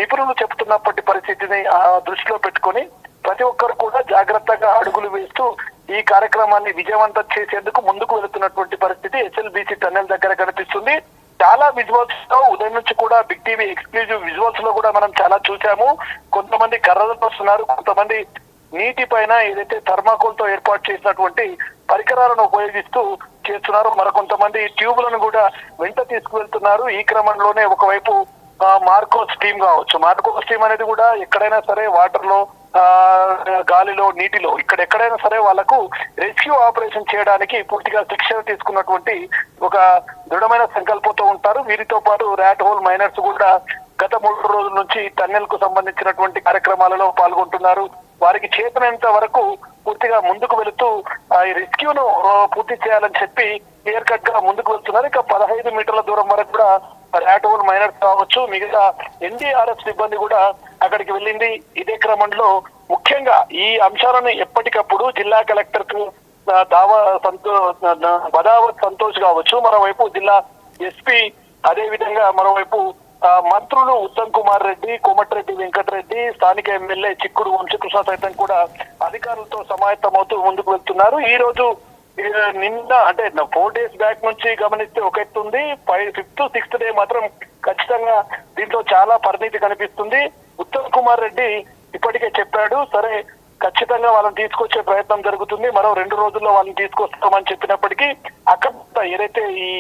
నిపుణులు చెబుతున్నప్పటి పరిస్థితిని దృష్టిలో పెట్టుకొని ప్రతి ఒక్కరు కూడా జాగ్రత్తగా అడుగులు వేస్తూ ఈ కార్యక్రమాన్ని విజయవంతం చేసేందుకు ముందుకు వెళుతున్నటువంటి పరిస్థితి ఎస్ఎల్బిసి టన్నెల్ దగ్గర కనిపిస్తుంది. చాలా విజువల్స్ లో ఉదయం నుంచి కూడా బిగ్ టీవీ ఎక్స్క్లూజివ్ విజువల్స్ లో కూడా మనం చాలా చూసాము. కొంతమంది కర్రలతో వస్తున్నారు, కొంతమంది నీటి పైన ఏదైతే థర్మాకోల్ తో ఏర్పాటు చేసినటువంటి పరికరాలను ఉపయోగిస్తూ చేస్తున్నారు. మరికొంతమంది ట్యూబులను కూడా వెంట తీసుకువెళ్తున్నారు. ఈ క్రమంలోనే ఒకవైపు మార్కోస్ టీమ్ కావచ్చు, మార్కోస్ టీమ్ అనేది కూడా ఎక్కడైనా సరే వాటర్ లో గాలిలో నీటిలో ఎక్కడైనా సరే వాళ్ళకు రెస్క్యూ ఆపరేషన్ చేయడానికి పూర్తిగా శిక్షణ తీసుకున్నటువంటి ఒక దృఢమైన సంకల్పంతో ఉంటారు. వీరితో పాటు ర్యాట్ హోల్ మైనర్స్ కూడా గత 3 రోజుల నుంచి టన్నెల్ కు సంబంధించినటువంటి కార్యక్రమాలలో పాల్గొంటున్నారు. వారికి చేతనంత వరకు పూర్తిగా ముందుకు వెళుతూ ఈ రెస్క్యూను పూర్తి చేయాలని చెప్పి క్లియర్ కట్ గా ముందుకు వెళ్తున్నారు. ఇక 15 మీటర్ల దూరం వరకు కూడా ర్యాట్ హోల్ మైనర్స్ కావచ్చు, మిగతా ఎన్డీఆర్ఎఫ్ సిబ్బంది కూడా అక్కడికి వెళ్ళింది. ఇదే క్రమంలో ముఖ్యంగా ఈ అంశాలను ఎప్పటికప్పుడు జిల్లా కలెక్టర్ కు బదావత్ సంతోష్ కావచ్చు, మరోవైపు జిల్లా ఎస్పీ, అదే విధంగా మరోవైపు మంత్రులు ఉత్తమ్ కుమార్ రెడ్డి, కోమటిరెడ్డి వెంకటరెడ్డి, స్థానిక ఎమ్మెల్యే చిక్కుడు వంశకృష్ణ సైతం కూడా అధికారులతో సమాయత్తమవుతూ ముందుకు వెళ్తున్నారు. ఈ రోజు నిన్న అంటే 4 days బ్యాక్ నుంచి గమనిస్తే ఒక ఎత్తు ఉంది. 5th, 6th డే మాత్రం ఖచ్చితంగా దీంట్లో చాలా పరిణితి కనిపిస్తుంది. ఉత్తమ్ కుమార్ రెడ్డి ఇప్పటికే చెప్పాడు, సరే ఖచ్చితంగా వాళ్ళని తీసుకొచ్చే ప్రయత్నం జరుగుతుంది, మరో 2 రోజుల్లో వాళ్ళని తీసుకొస్తామని చెప్పినప్పటికీ అక్కడ ఏదైతే ఈ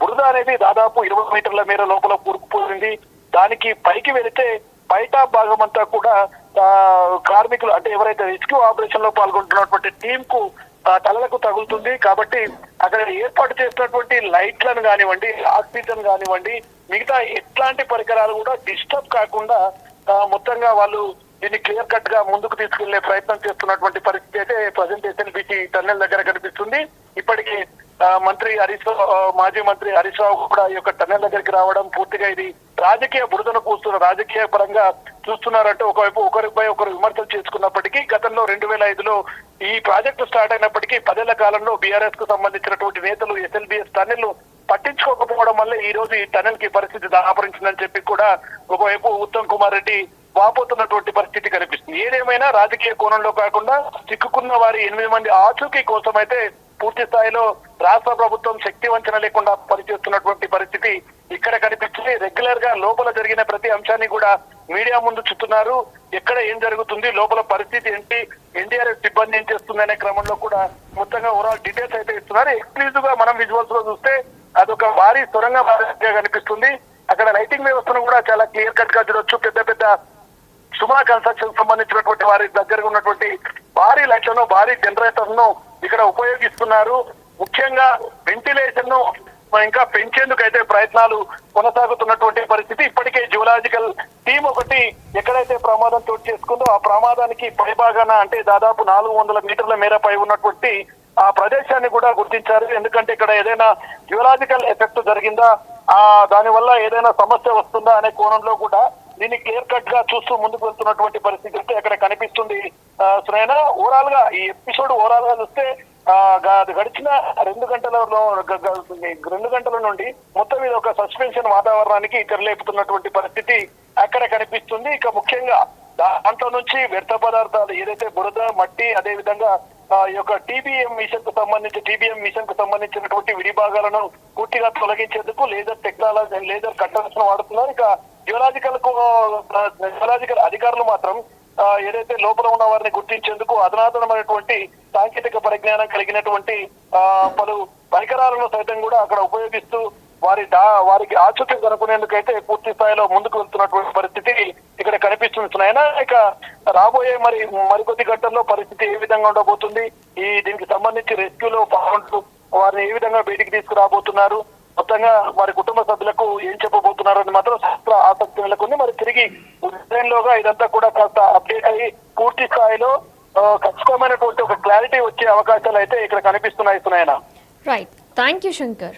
బురద అనేది దాదాపు 20 మీటర్ల మేర లోపల కూరుకుపోయింది. దానికి పైకి వెళితే బయట భాగం అంతా కూడా కార్మికులు అంటే ఎవరైతే రెస్క్యూ ఆపరేషన్ లో పాల్గొంటున్నటువంటి టీం కు తలలకు తగులుతుంది. కాబట్టి అక్కడ ఏర్పాటు చేసినటువంటి లైట్లను కానివ్వండి, ఆక్సిజన్ కానివ్వండి, మిగతా ఎట్లాంటి పరికరాలు కూడా డిస్టర్బ్ కాకుండా మొత్తంగా వాళ్ళు దీన్ని క్లియర్ కట్ గా ముందుకు తీసుకెళ్లే ప్రయత్నం చేస్తున్నటువంటి పరిస్థితి అయితే ప్రజెంట్ ఎస్ఎల్బిసి టన్నెల్ దగ్గర కనిపిస్తుంది. ఇప్పటికీ మాజీ మంత్రి హరీష్ రావు కూడా ఈ యొక్క టన్నెల్ దగ్గరికి రావడం, పూర్తిగా ఇది రాజకీయ బురదను పూస్తున్న రాజకీయ పరంగా చూస్తున్నారంటే ఒకవైపు ఒకరిపై ఒకరు విమర్శలు చేసుకున్నప్పటికీ గతంలో 2005లో ఈ ప్రాజెక్టు స్టార్ట్ అయినప్పటికీ 10 ఏళ్ల కాలంలో బీఆర్ఎస్ కు సంబంధించినటువంటి నేతలు ఎస్ఎల్బిఎస్ టన్నెల్ పట్టించుకోకపోవడం వల్ల ఈ రోజు ఈ టన్నెల్ కి పరిస్థితి దాపరించిందని చెప్పి కూడా ఒకవైపు ఉత్తమ్ కుమార్ రెడ్డి వాపోతున్నటువంటి పరిస్థితి కనిపిస్తుంది. ఏదేమైనా రాజకీయ కోణంలో కాకుండా చిక్కుకున్న వారి 8 మంది ఆచూకీ కోసం అయితే పూర్తి స్థాయిలో రాష్ట్ర ప్రభుత్వం శక్తి వంచన లేకుండా పనిచేస్తున్నటువంటి పరిస్థితి ఇక్కడ కనిపిస్తుంది. రెగ్యులర్ గా లోపల జరిగిన ప్రతి అంశాన్ని కూడా మీడియా ముందు చుట్టున్నారు. ఎక్కడ ఏం జరుగుతుంది, లోపల పరిస్థితి ఏంటి, ఎన్డీఆర్ఎఫ్ సిబ్బంది ఏం చేస్తుంది అనే క్రమంలో కూడా మొత్తంగా ఓవరాల్ డీటెయిల్స్ అయితే ఇస్తున్నారు. ఎక్స్క్లూజివ్ గా మనం విజువల్స్ లో చూస్తే అదొక భారీ సొరంగ భారీగా కనిపిస్తుంది. అక్కడ లైటింగ్ వ్యవస్థను కూడా చాలా క్లియర్ కట్ గా చూడొచ్చు. పెద్ద పెద్ద సుమా కన్స్ట్రక్షన్ సంబంధించినటువంటి వారి దగ్గర ఉన్నటువంటి భారీ లైట్లను, భారీ జనరేటర్ ను ఇక్కడ ఉపయోగిస్తున్నారు. ముఖ్యంగా వెంటిలేషన్ ను ఇంకా పెంచేందుకు అయితే ప్రయత్నాలు కొనసాగుతున్నటువంటి పరిస్థితి. ఇప్పటికే జియోలాజికల్ టీం ఒకటి ఎక్కడైతే ప్రమాదం చోటు చేసుకుందో ఆ ప్రమాదానికి పైభాగాన అంటే దాదాపు 400 మీటర్ల మేర పై ఉన్నటువంటి ఆ ప్రదేశాన్ని కూడా గుర్తించారు. ఎందుకంటే ఇక్కడ ఏదైనా జియోలాజికల్ ఎఫెక్ట్ జరిగిందా, దాని వల్ల ఏదైనా సమస్య వస్తుందా అనే కోణంలో కూడా దీన్ని క్లియర్ కట్ గా చూస్తూ ముందుకు వెళ్తున్నటువంటి పరిస్థితి అయితే అక్కడ కనిపిస్తుంది. సునైనా ఓవరాల్ గా ఈ ఎపిసోడ్ ఓవరాల్ గా చూస్తే గడిచిన 2 గంటల నుండి మొత్తం ఇది ఒక సస్పెన్షన్ వాతావరణానికి తెరలేపుతున్నటువంటి పరిస్థితి అక్కడ కనిపిస్తుంది. ఇక ముఖ్యంగా దాంట్లో నుంచి వ్యర్థ పదార్థాలు ఏదైతే బురద, మట్టి, అదే విధంగా ఈ యొక్క టీబీఎం మిషన్ కు సంబంధించినటువంటి విడిభాగాలను పూర్తిగా తొలగించేందుకు లేజర్ టెక్నాలజీ, లేజర్ కట్టర్స్ వాడుతున్నారు. ఇక జియోలాజికల్ అధికారులు మాత్రం ఏదైతే లోపల ఉన్న వారిని గుర్తించేందుకు అధునాతనమైనటువంటి సాంకేతిక పరిజ్ఞానం కలిగినటువంటి పలు పరికరాలను సైతం కూడా అక్కడ ఉపయోగిస్తూ వారికి ఆచూకీ కనుక్కునేందుకైతే పూర్తి స్థాయిలో ముందుకు వెళ్తున్నటువంటి పరిస్థితి ఇక్కడ కనిపిస్తున్నాయినా. ఇక రాబోయే మరికొద్ది గంటల్లో పరిస్థితి ఏ విధంగా ఉండబోతుంది, దీనికి సంబంధించి రెస్క్యూలో పాల్గొంటూ వారిని ఏ విధంగా బయటికి తీసుకురాబోతున్నారు, మొత్తంగా వారి కుటుంబ సభ్యులకు ఏం చెప్పబోతున్నారు అని మాత్రం శాస్త్ర ఆసక్తి నెలకొంది. మరి తిరిగి ఉదయంలోగా ఇదంతా కూడా కాస్త అప్డేట్ అయ్యి పూర్తి స్థాయిలో ఖచ్చితమైనటువంటి ఒక క్లారిటీ వచ్చే అవకాశాలు అయితే ఇక్కడ కనిపిస్తున్నాయి. Right, thank you Shankar.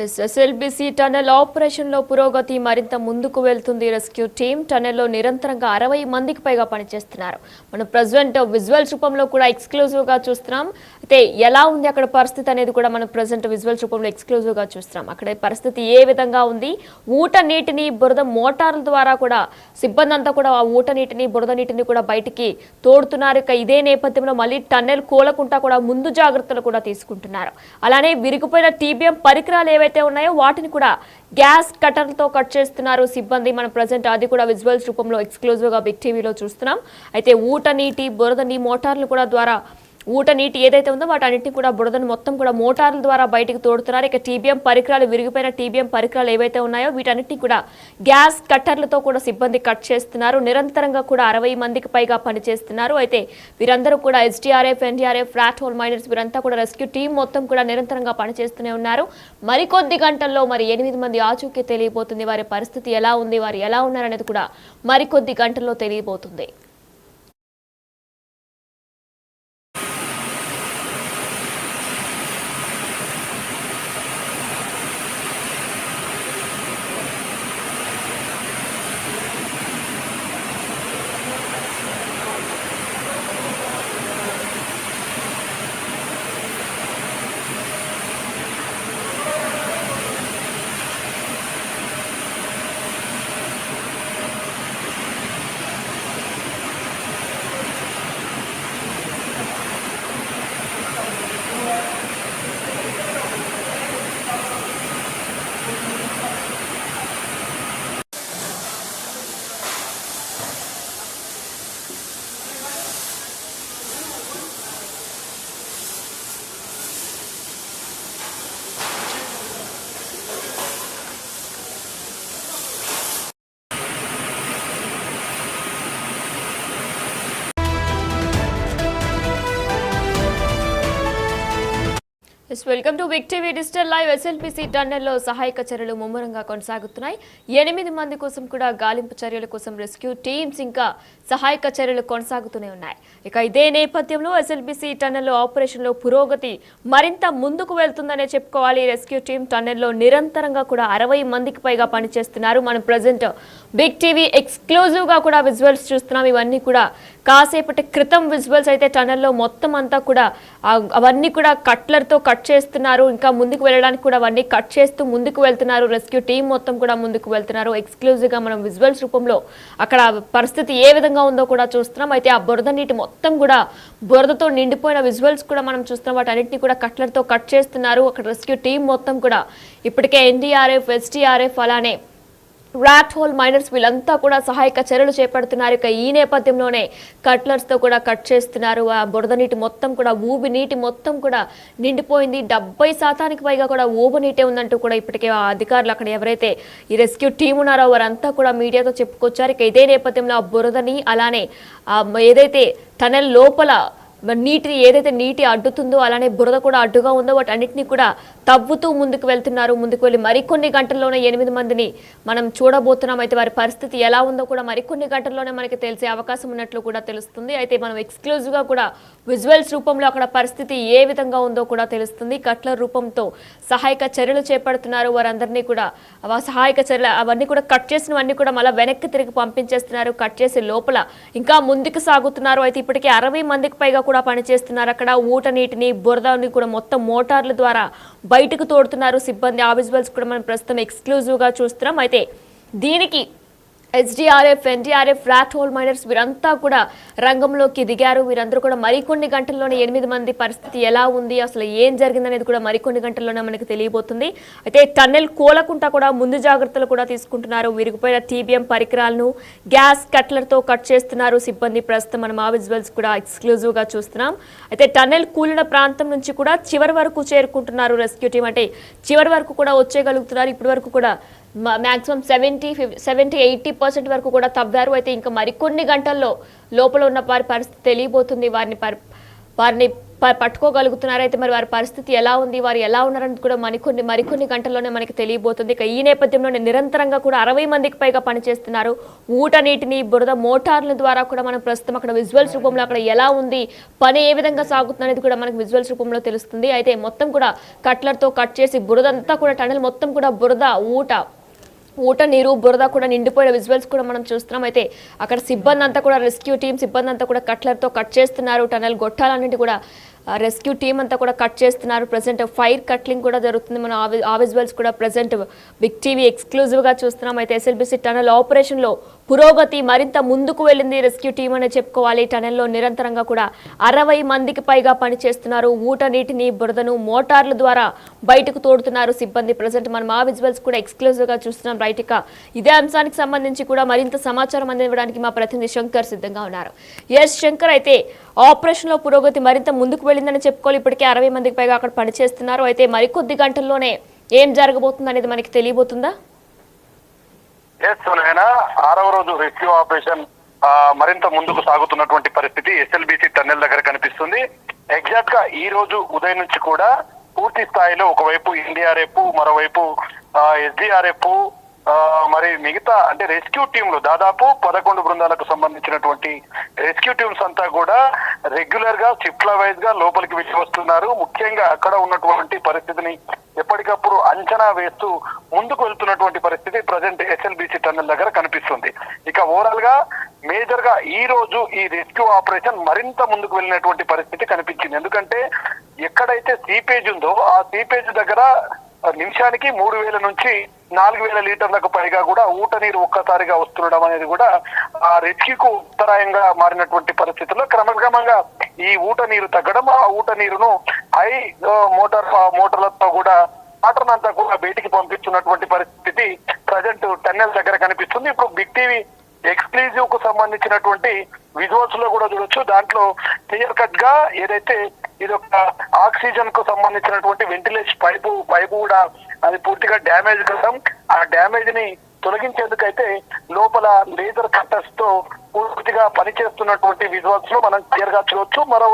SLBC tunnel operation లో పురోగతి మరింత ముందుకు వెళ్తుంది. రెస్క్యూ టీం టనెల్లో నిరంతరంగా 60 మందికి పైగా పనిచేస్తున్నారు. మనం ప్రెజెంట్ విజువల్స్ రూపంలో కూడా ఎక్స్క్లూజివ్ గా చూస్తున్నాం. అయితే ఎలా ఉంది అక్కడ పరిస్థితి అనేది కూడా మనం ప్రెజెంట్ విజువల్స్ రూపంలో ఎక్స్క్లూజివ్ గా చూస్తున్నాం. అక్కడ పరిస్థితి ఏ విధంగా ఉంది, ఊట నీటిని బురద మోటార్ల ద్వారా కూడా సిబ్బంది అంతా కూడా ఆ ఊట నీటిని బురద నీటిని కూడా బయటికి తోడుతున్నారు. ఇక ఇదే నేపథ్యంలో మళ్ళీ టన్నెల్ కూలకుండా కూడా ముందు జాగ్రత్తలు కూడా తీసుకుంటున్నారు. అలానే విరిగిపోయిన టీబీఎం పరికరాలు ఏవైతే ఉన్నాయో వాటిని కూడా గ్యాస్ కట్టర్లతో కట్ చేస్తున్నారు సిబ్బంది. మనం ప్రజెంట్ అది కూడా విజువల్స్ రూపంలో ఎక్స్క్లూజివ్ గా బిగ్ టీవీలో చూస్తున్నాం. అయితే ఊట నీటి బురద మోటార్లు కూడా ద్వారా ఊట నీటి ఏదైతే ఉందో వాటన్నిటిని కూడా బురదను మొత్తం కూడా మోటార్ల ద్వారా బయటకు తోడుతున్నారు. ఇక టీబీఎం పరికరాలు విరిగిపోయిన టీబీఎం పరికరాలు ఏవైతే ఉన్నాయో వీటన్నిటిని కూడా గ్యాస్ కట్టర్లతో కూడా సిబ్బంది కట్ చేస్తున్నారు. నిరంతరంగా కూడా 60 మందికి పైగా పనిచేస్తున్నారు. అయితే వీరందరూ కూడా SDRF, NDRF, rat hole miners వీరంతా కూడా రెస్క్యూ టీం మొత్తం కూడా నిరంతరంగా పనిచేస్తూనే ఉన్నారు. మరికొద్ది గంటల్లో మరి 8 మంది ఆచూకీ తెలియబోతుంది. వారి పరిస్థితి ఎలా ఉంది, వారు ఎలా ఉన్నారనేది కూడా మరికొద్ది గంటల్లో తెలియబోతుంది. Welcome to big TV digital live. SLBC టన్నెల్లో సహాయక చర్యలు ముమ్మరంగా కొనసాగుతున్నాయి. 8 మంది కోసం కూడా గాలింపు చర్యల కోసం రెస్క్యూ టీమ్స్ ఇంకా సహాయక చర్యలు కొనసాగుతూనే ఉన్నాయి. ఇక ఇదే నేపథ్యంలో ఎస్ఎల్బిసి టన్నెల్లో ఆపరేషన్ లో పురోగతి మరింత ముందుకు వెళ్తుందనే చెప్పుకోవాలి. రెస్క్యూ టీం టన్నెల్లో నిరంతరంగా కూడా 60 మందికి పైగా పనిచేస్తున్నారు. మనం ప్రజెంట్ బిగ్ టీవీ ఎక్స్క్లూజివ్ గా కూడా విజువల్స్ చూస్తున్నాం. ఇవన్నీ కూడా కాసేపటి క్రితం విజువల్స్. అయితే టన్నెల్లో మొత్తం అంతా కూడా అవన్నీ కూడా కట్లర్తో కట్ చేస్తున్నారు. ఇంకా ముందుకు వెళ్ళడానికి కూడా అవన్నీ కట్ చేస్తూ ముందుకు వెళ్తున్నారు. రెస్క్యూ టీం మొత్తం కూడా ముందుకు వెళ్తున్నారు. ఎక్స్క్లూజివ్ గా మనం విజువల్స్ రూపంలో అక్కడ పరిస్థితి ఏ విధంగా ఉందో కూడా చూస్తున్నాం. అయితే ఆ బురద నీటి మొత్తం కూడా బురదతో నిండిపోయిన విజువల్స్ కూడా మనం చూస్తున్నాం. వాటన్నిటిని కూడా కట్లర్తో కట్ చేస్తున్నారు. అక్కడ రెస్క్యూ టీం మొత్తం కూడా ఇప్పటికే ఎన్డీఆర్ఎఫ్, ఎస్డీఆర్ఎఫ్ అలానే ర్యాట్ హోల్ మైనర్స్ వీళ్ళంతా కూడా సహాయక చర్యలు చేపడుతున్నారు. ఇక ఈ నేపథ్యంలోనే కట్లర్స్ తో కూడా కట్ చేస్తున్నారు. ఆ బురద నీటి మొత్తం కూడా ఊబి నీటి మొత్తం కూడా నిండిపోయింది. 70% పైగా కూడా ఊబి నీటే ఉందంటూ కూడా ఇప్పటికే ఆ అధికారులు అక్కడ ఎవరైతే ఈ రెస్క్యూ టీం ఉన్నారో వారంతా కూడా మీడియాతో చెప్పుకొచ్చారు. ఇక ఇదే నేపథ్యంలో ఆ బురదని అలానే ఏదైతే టనెల్ లోపల ఏదైతే నీటి అడ్డుతుందో అలానే బురద కూడా అడ్డుగా ఉందో వాటన్నిటిని కూడా తవ్వుతూ ముందుకు వెళ్తున్నారు. ముందుకు వెళ్ళి మరికొన్ని గంటల్లోనే 8 మందిని మనం చూడబోతున్నాం. అయితే వారి పరిస్థితి ఎలా ఉందో కూడా మరికొన్ని గంటల్లోనే మనకి తెలిసే అవకాశం ఉన్నట్లు కూడా తెలుస్తుంది. అయితే మనం ఎక్స్క్లూజివ్ గా కూడా విజువల్స్ రూపంలో అక్కడ పరిస్థితి ఏ విధంగా ఉందో కూడా తెలుస్తుంది. కట్లర్ రూపంతో సహాయక చర్యలు చేపడుతున్నారు. వారందరినీ కూడా సహాయక చర్యలు అవన్నీ కూడా కట్ చేసినవన్నీ కూడా మళ్ళీ వెనక్కి తిరిగి పంపించేస్తున్నారు. కట్ చేసి లోపల ఇంకా ముందుకు సాగుతున్నారు. అయితే ఇప్పటికే 60 మందికి పైగా కూడా పనిచేస్తున్నారు. అక్కడ ఊట నీటిని బురదని కూడా మొత్తం మోటార్ల ద్వారా బయటకు తోడుతున్నారు సిబ్బంది. ఆ విజువల్స్ కూడా మనం ప్రస్తుతం ఎక్స్క్లూజివ్ గా చూస్తున్నాం. అయితే దీనికి SDRF, NDRF, rat hole miners వీరంతా కూడా రంగంలోకి దిగారు. వీరందరూ కూడా మరికొన్ని గంటల్లోనే 8 మంది పరిస్థితి ఎలా ఉంది, అసలు ఏం జరిగిందనేది కూడా మరికొన్ని గంటల్లోనే మనకు తెలియబోతుంది. అయితే టన్నెల్ కూలకుండా కూడా ముందు జాగ్రత్తలు కూడా తీసుకుంటున్నారు. విరిగిపోయిన టీబీఎం పరికరాలను గ్యాస్ కట్లర్తో కట్ చేస్తున్నారు సిబ్బంది. ప్రస్తుతం మనం ఆ విజువల్స్ కూడా ఎక్స్క్లూజివ్ గా చూస్తున్నాం. అయితే టన్నెల్ కూలిన ప్రాంతం నుంచి కూడా చివరి వరకు చేరుకుంటున్నారు రెస్క్యూ టీం. అంటే చివరి వరకు కూడా వచ్చేయగలుగుతున్నారు. ఇప్పటి వరకు కూడా మాక్సిమం 70-80% వరకు కూడా తవ్వారు. అయితే ఇంకా మరికొన్ని గంటల్లో లోపల ఉన్న వారి పరిస్థితి తెలియబోతుంది. వారిని పట్టుకోగలుగుతున్నారు. అయితే మరి వారి పరిస్థితి ఎలా ఉంది, వారు ఎలా ఉన్నారని కూడా మరికొన్ని గంటల్లోనే మనకి తెలియబోతుంది. ఇక ఈ నేపథ్యంలోనే నిరంతరంగా కూడా 60 మందికి పైగా పనిచేస్తున్నారు. ఊట నీటిని బురద మోటార్ల ద్వారా కూడా మనం ప్రస్తుతం అక్కడ విజువల్స్ రూపంలో అక్కడ ఎలా ఉంది, పని ఏ విధంగా సాగుతుంది అనేది కూడా మనకు విజువల్స్ రూపంలో తెలుస్తుంది. అయితే మొత్తం కూడా కట్లర్తో కట్ చేసి బురదంతా కూడా టనల్ మొత్తం కూడా బురద ఊట నీరు బురద కూడా నిండిపోయిన విజువల్స్ కూడా మనం చూస్తున్నాం. అయితే అక్కడ సిబ్బంది అంతా కూడా రెస్క్యూ టీం సిబ్బంది అంతా కూడా కట్లర్తో కట్ చేస్తున్నారు. టనల్ గొట్టాలన్నింటి కూడా రెస్క్యూ టీం అంతా కూడా కట్ చేస్తున్నారు. ప్రజెంట్ ఫైర్ కట్లింగ్ కూడా జరుగుతుంది. మనం ఆ విజువల్స్ కూడా ప్రజెంట్ బిగ్ టీవీ ఎక్స్క్లూజివ్గా చూస్తున్నాం. అయితే ఎస్ఎల్బిసి టనల్ ఆపరేషన్లో పురోగతి మరింత ముందుకు వెళ్ళింది రెస్క్యూ టీం అనే చెప్పుకోవాలి. టనల్లో నిరంతరంగా కూడా 60 మందికి పైగా పనిచేస్తున్నారు. ఊట నీటిని బురదను మోటార్ల ద్వారా బయటకు తోడుతున్నారు సిబ్బంది. ప్రజెంట్ మనం ఆ విజువల్స్ కూడా ఎక్స్క్లూజివ్గా చూస్తున్నాం. రైట్, ఇక ఇదే అంశానికి సంబంధించి కూడా మరింత సమాచారం అందించడానికి మా ప్రతినిధి శంకర్ సిద్ధంగా ఉన్నారు. ఎస్ శంకర్, అయితే ఆపరేషన్లో పురోగతి మరింత ముందుకు వెళ్ళిందని చెప్పుకోవాలి. ఇప్పటికే 60 మందికి పైగా అక్కడ పనిచేస్తున్నారు. అయితే మరికొద్ది గంటల్లోనే ఏం జరగబోతుంది అనేది మనకి తెలియబోతుందా? ఆరవ రోజు రెస్క్యూ ఆపరేషన్ మరింత ముందుకు సాగుతున్నటువంటి పరిస్థితి ఎస్ఎల్బిసి టన్నెల్ దగ్గర కనిపిస్తుంది. ఎగ్జాక్ట్ గా ఈ రోజు ఉదయం నుంచి కూడా పూర్తి స్థాయిలో ఒకవైపు ఎన్డీఆర్ఎఫ్, మరోవైపు ఎస్డీఆర్ఎఫ్, మరి మిగతా అంటే రెస్క్యూ టీంలు దాదాపు 11 బృందాలకు సంబంధించినటువంటి రెస్క్యూ టీమ్స్ అంతా కూడా రెగ్యులర్ గా షిఫ్ట్ల వైజ్ గా లోపలికి వెళ్ళి వస్తున్నారు. ముఖ్యంగా అక్కడ ఉన్నటువంటి పరిస్థితిని ఎప్పటికప్పుడు అంచనా వేస్తూ ముందుకు వెళ్తున్నటువంటి పరిస్థితి ప్రజెంట్ ఎస్ఎల్బిసి టన్నెల్ దగ్గర కనిపిస్తుంది. ఇక ఓవరాల్ గా మేజర్ గా ఈ రోజు ఈ రెస్క్యూ ఆపరేషన్ మరింత ముందుకు వెళ్ళినటువంటి పరిస్థితి కనిపించింది. ఎందుకంటే ఎక్కడైతే సీపేజ్ ఉందో ఆ సీపేజ్ దగ్గర నిమిషానికి 3000 నుంచి 4000 లీటర్లకు పైగా కూడా ఊట నీరు ఒక్కసారిగా వస్తుండడం అనేది కూడా ఆ రెస్క్యూకు ఉత్తరాయంగా మారినటువంటి పరిస్థితుల్లో క్రమక్రమంగా ఈ ఊట నీరు తగ్గడం, ఆ ఊట నీరును హై మోటార్లతో కూడా వాటర్ అంతా కూడా బయటికి పంపిస్తున్నటువంటి పరిస్థితి ప్రజెంట్ టన్నెల్ దగ్గర కనిపిస్తుంది. ఇప్పుడు బిగ్ టీవీ ఎక్స్క్లూజివ్ కు సంబంధించినటువంటి విజువల్స్ లో కూడా చూడొచ్చు. దాంట్లో క్లియర్ కట్ గా ఏదైతే ఇది ఒక ఆక్సిజన్ కు సంబంధించినటువంటి వెంటిలేషన్ పైపు కూడా అది పూర్తిగా డ్యామేజ్ కావడం, ఆ డ్యామేజ్ ని తొలగించేందుకైతే లోపల లేజర్ కట్టర్స్ తో పూర్తిగా పనిచేస్తున్నటువంటి విజువల్స్ లో మనం క్లియర్ గా చూడొచ్చు. మరోవైపు